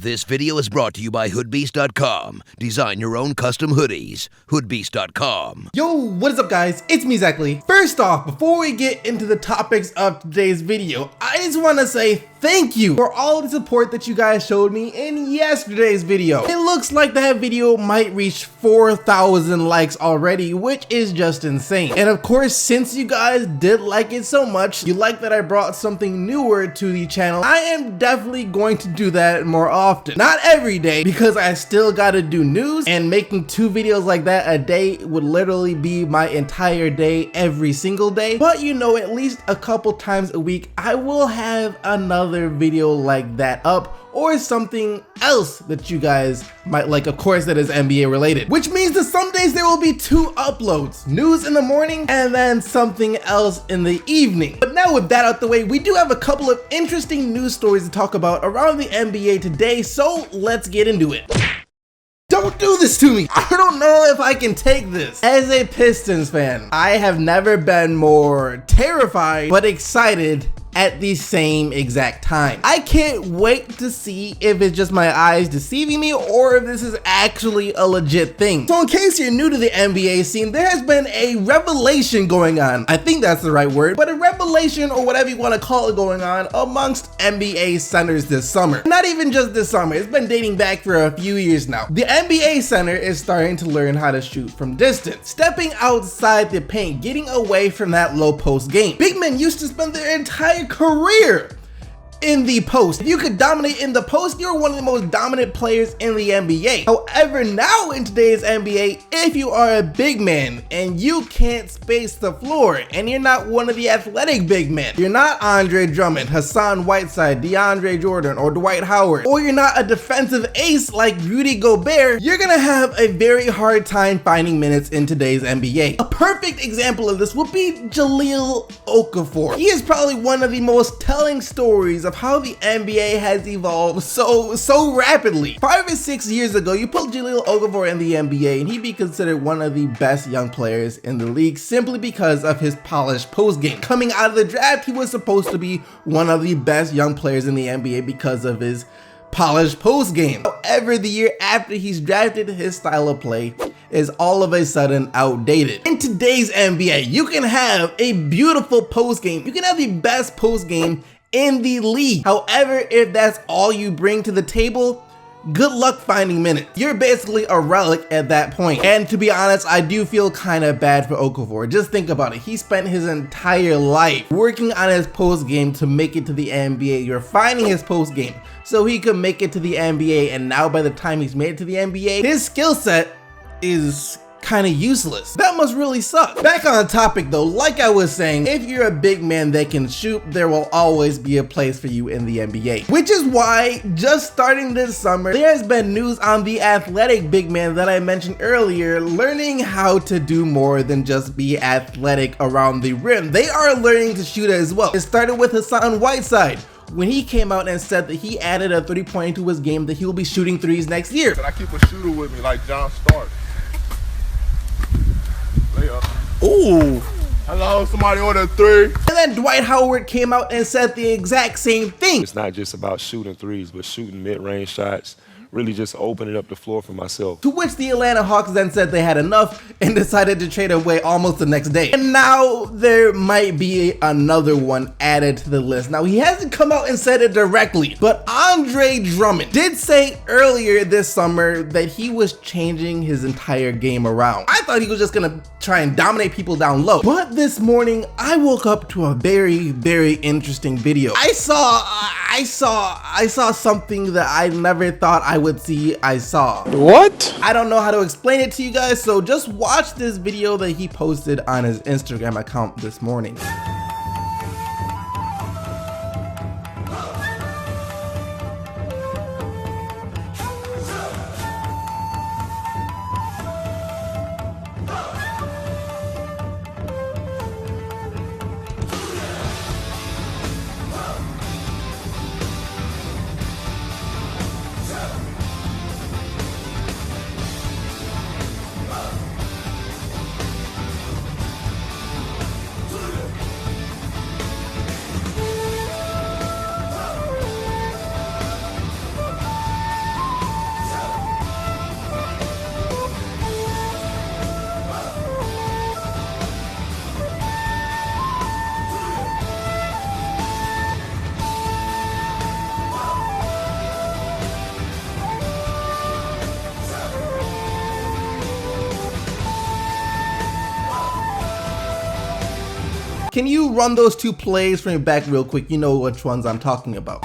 This video is brought to you by hoodbeast.com. Design your own custom hoodies. hoodbeast.com. Yo, what is up guys? It's me, Lee. First off, before we get into the topics of today's video, I just want to say thank you for all the support that you guys showed me in yesterday's video. It looks like that video might reach 4,000 likes already, which is just insane. And of course, since you guys did like it so much, you like that I brought something newer to the channel, I am definitely going to do that more often. Not every day, because I still gotta do news, and making 2 videos like that a day would literally be my entire day every single day. But you know, at least a couple times a week, I will have another video like that up, or something else that you guys might like, of course, that is NBA related. Which means that some days there will be 2 uploads, news in the morning and then something else in the evening. But now with that out the way, we do have a couple of interesting news stories to talk about around the NBA today, so let's get into it. Don't do this to me. I don't know if I can take this. As a Pistons fan, I have never been more terrified but excited at the same exact time. I can't wait to see if it's just my eyes deceiving me or if this is actually a legit thing. So in case you're new to the NBA scene, there has been a revelation going on. I think that's the right word, but a revelation, or whatever you want to call it, going on amongst NBA centers this summer. Not even just this summer, it's been dating back for a few years now. The NBA center is starting to learn how to shoot from distance, stepping outside the paint, getting away from that low post game. Big men used to spend their entire career in the post. If you could dominate in the post, you're one of the most dominant players in the NBA. However, now in today's NBA, if you are a big man and you can't space the floor, and you're not one of the athletic big men, you're not Andre Drummond, Hassan Whiteside, DeAndre Jordan, or Dwight Howard, or you're not a defensive ace like Rudy Gobert, you're gonna have a very hard time finding minutes in today's NBA. A perfect example of this would be Jahlil Okafor. He is probably one of the most telling stories of how the NBA has evolved so rapidly. 5 or 6 years ago, you put Jahlil Okafor in the NBA and he'd be considered one of the best young players in the league simply because of his polished post game. Coming out of the draft, he was supposed to be one of the best young players in the NBA because of his polished post game. However, the year after he's drafted, his style of play is all of a sudden outdated. In today's NBA, you can have a beautiful post game. You can have the best post game in the league. However, if that's all you bring to the table, good luck finding minutes. You're basically a relic at that point. And to be honest, I do feel kind of bad for Okafor. Just think about it. He spent his entire life working on his post game to make it to the NBA. You're finding his post game so he could make it to the NBA, and now by the time he's made it to the NBA, his skill set is kind of useless. That must really suck. Back on topic though, like I was saying, if you're a big man that can shoot, there will always be a place for you in the NBA. Which is why, just starting this summer, there has been news on the athletic big man that I mentioned earlier, learning how to do more than just be athletic around the rim. They are learning to shoot as well. It started with Hassan Whiteside, when he came out and said that he added a 3-point to his game, that he will be shooting threes next year. I keep a shooter with me like John Stark. Ooh. Hello, somebody order 3. And then Dwight Howard came out and said the exact same thing. It's not just about shooting threes, but shooting mid-range shots, really just opening up the floor for myself. To which the Atlanta Hawks then said they had enough and decided to trade away almost the next day. And now there might be another one added to the list. Now, he hasn't come out and said it directly, but Andre Drummond did say earlier this summer that he was changing his entire game around. I thought he was just gonna try and dominate people down low. But this morning, I woke up to a very interesting video. I saw something that I never thought I would see. What? I don't know how to explain it to you guys, so just watch this video that he posted on his Instagram account this morning. Can you run those 2 plays for me back real quick? You know which ones I'm talking about.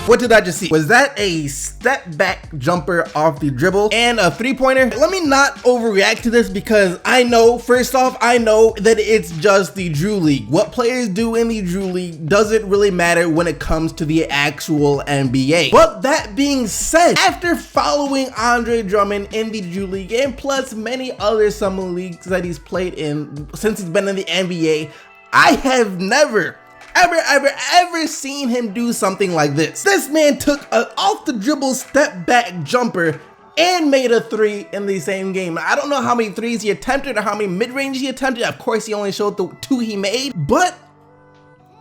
What did I just see? Was that a step back jumper off the dribble and a 3-pointer? Let me not overreact to this because I know, first off, I know that it's just the Drew League. What players do in the Drew League doesn't really matter when it comes to the actual NBA. But that being said, after following Andre Drummond in the Drew League and plus many other summer leagues that he's played in since he's been in the NBA, I have never ever seen him do something like this. This man took an off the dribble step back jumper and made a 3 in the same game. I don't know how many 3s he attempted or how many mid-range he attempted. Of course, he only showed the 2 he made, but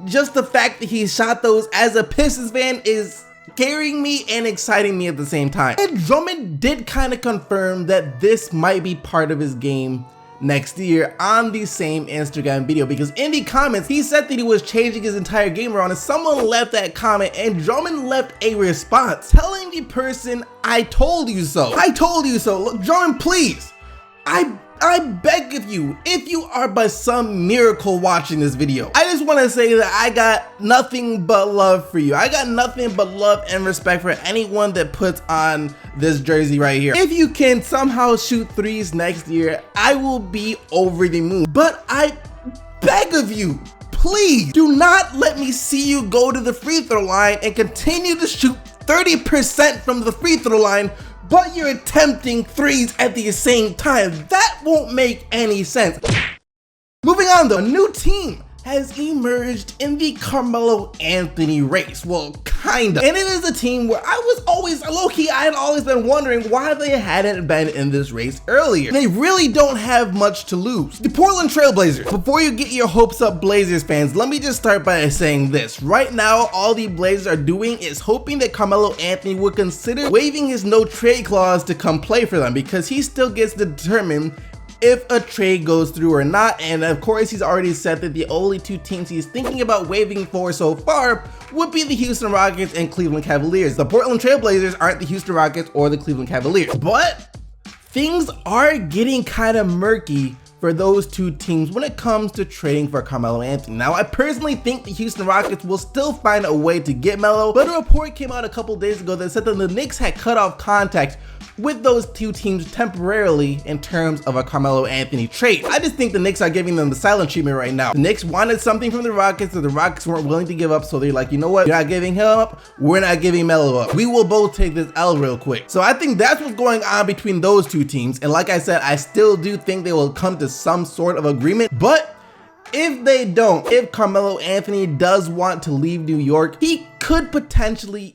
just the fact that he shot those as a Pistons fan is scaring me and exciting me at the same time. And Drummond did kind of confirm that this might be part of his game next year on the same Instagram video, because in the comments he said that he was changing his entire game around, and someone left that comment and Drummond left a response telling the person, "I told you so. I told you so." Look, Drummond, please, I beg of you, if you are by some miracle watching this video, I just want to say that I got nothing but love for you. I got nothing but love and respect for anyone that puts on this jersey right here. If you can somehow shoot 3s next year, I will be over the moon. But I beg of you, please do not let me see you go to the free throw line and continue to shoot 30% from the free throw line, but you're attempting 3s at the same time. That won't make any sense. Moving on though, a new team has emerged in the Carmelo Anthony race. Well, kinda. And it is a team where I was always, low-key, I had always been wondering why they hadn't been in this race earlier. They really don't have much to lose. The Portland Trail Blazers. Before you get your hopes up, Blazers fans, let me just start by saying this. Right now, all the Blazers are doing is hoping that Carmelo Anthony would consider waiving his no trade clause to come play for them, because he still gets to determine if a trade goes through or not. And of course, he's already said that the only 2 teams he's thinking about waiving for so far would be the Houston Rockets and Cleveland Cavaliers. The Portland Trail Blazers aren't the Houston Rockets or the Cleveland Cavaliers, but things are getting kind of murky for those 2 teams when it comes to trading for Carmelo Anthony. Now, I personally think the Houston Rockets will still find a way to get Melo, but a report came out a couple days ago that said that the Knicks had cut off contact with those 2 teams temporarily in terms of a Carmelo Anthony trade. I just think the Knicks are giving them the silent treatment right now. The Knicks wanted something from the Rockets that the Rockets weren't willing to give up, so they're like, you know what, you're not giving him up, we're not giving Melo up. We will both take this L real quick. So I think that's what's going on between those 2 teams, and like I said, I still do think they will come to some sort of agreement, but if they don't, if Carmelo Anthony does want to leave New York, he could potentially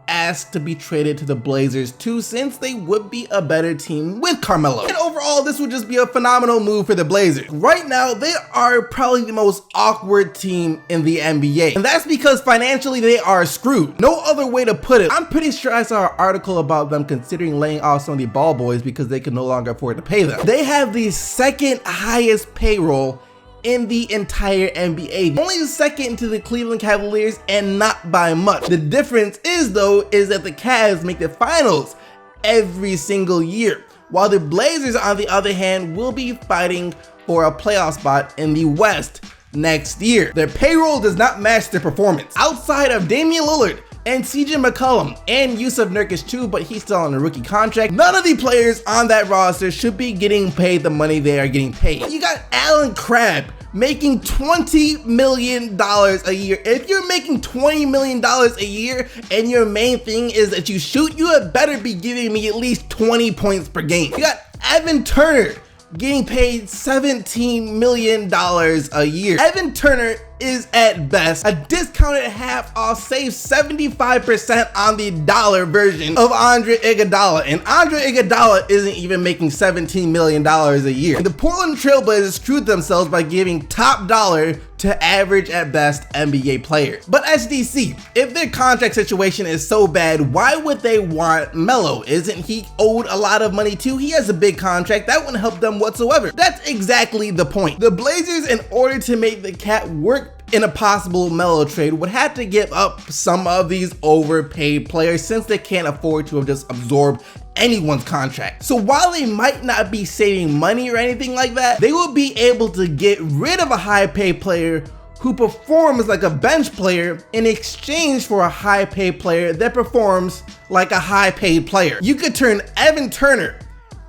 asked to be traded to the Blazers too, since they would be a better team with Carmelo. And overall, this would just be a phenomenal move for the Blazers. Right now, they are probably the most awkward team in the NBA. And that's because financially, they are screwed. No other way to put it. I'm pretty sure I saw an article about them considering laying off some of the ball boys because they can no longer afford to pay them. They have the 2nd highest payroll in the entire NBA, only second to the Cleveland Cavaliers, and not by much. The difference is though, is that the Cavs make the finals every single year, while the Blazers on the other hand will be fighting for a playoff spot in the West next year. Their payroll does not match their performance. Outside of Damian Lillard and CJ McCollum and Yusuf Nurkic too, but he's still on a rookie contract, none of the players on that roster should be getting paid the money they are getting paid. You got Allen Crabbe making $20 million a year. If you're making $20 million a year and your main thing is that you shoot, you had better be giving me at least 20 points per game. You got Evan Turner getting paid $17 million a year. Evan Turner is at best a discounted half off, save 75% on the dollar version of Andre Iguodala, and Andre Iguodala isn't even making $17 million a year. And the Portland Trail Blazers screwed themselves by giving top dollar to average at best NBA players. But SDC, if their contract situation is so bad, why would they want Melo? Isn't he owed a lot of money too? He has a big contract, that wouldn't help them whatsoever. That's exactly the point. The Blazers, in order to make the cap work in a possible Melo trade, would have to give up some of these overpaid players since they can't afford to have just absorbed anyone's contract. So while they might not be saving money or anything like that, they will be able to get rid of a high paid player who performs like a bench player in exchange for a high paid player that performs like a high paid player. You could turn Evan Turner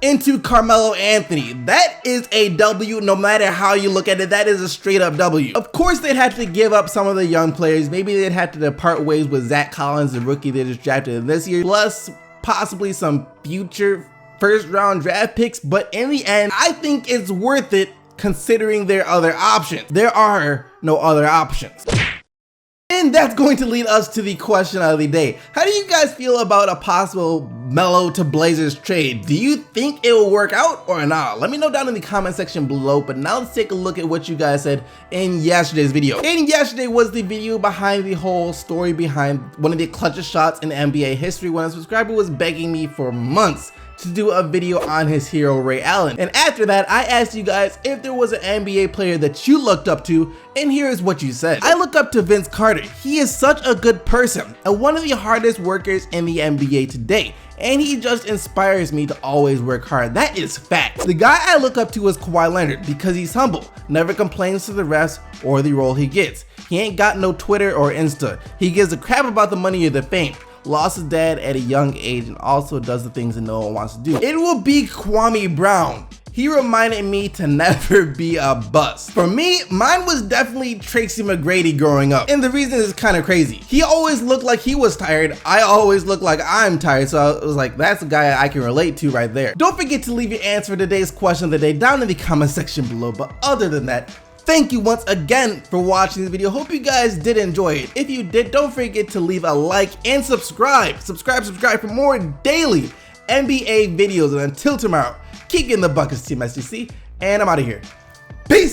into Carmelo Anthony. That is a W no matter how you look at it. That is a straight up W. Of course they'd have to give up some of the young players. Maybe they'd have to part ways with Zach Collins, the rookie they just drafted this year, plus possibly some future first round draft picks. But in the end, I think it's worth it considering their other options. There are no other options. And that's going to lead us to the question of the day. How do you guys feel about a possible Melo to Blazers trade? Do you think it will work out or not? Let me know down in the comment section below. But now let's take a look at what you guys said in yesterday's video. And yesterday was the video behind the whole story behind one of the clutchest shots in NBA history, when a subscriber was begging me for months to do a video on his hero, Ray Allen. And after that, I asked you guys if there was an NBA player that you looked up to, and here is what you said. I look up to Vince Carter. He is such a good person and one of the hardest workers in the NBA today, and he just inspires me to always work hard. That is fact. The guy I look up to is Kawhi Leonard because he's humble, never complains to the refs or the role he gets. He ain't got no Twitter or Insta. He gives a crap about the money or the fame. Lost his dad at a young age and also does the things that no one wants to do. It will be Kwame Brown. He reminded me to never be a bust. For me, mine was definitely Tracy McGrady growing up. And the reason is kind of crazy. He always looked like he was tired. I always look like I'm tired. So I was like, that's a guy I can relate to right there. Don't forget to leave your answer for today's question of the day down in the comment section below. But other than that, thank you once again for watching this video. Hope you guys did enjoy it. If you did, don't forget to leave a like and subscribe. Subscribe for more daily NBA videos. And until tomorrow, keep getting the buckets, Team SGC, and I'm out of here. Peace!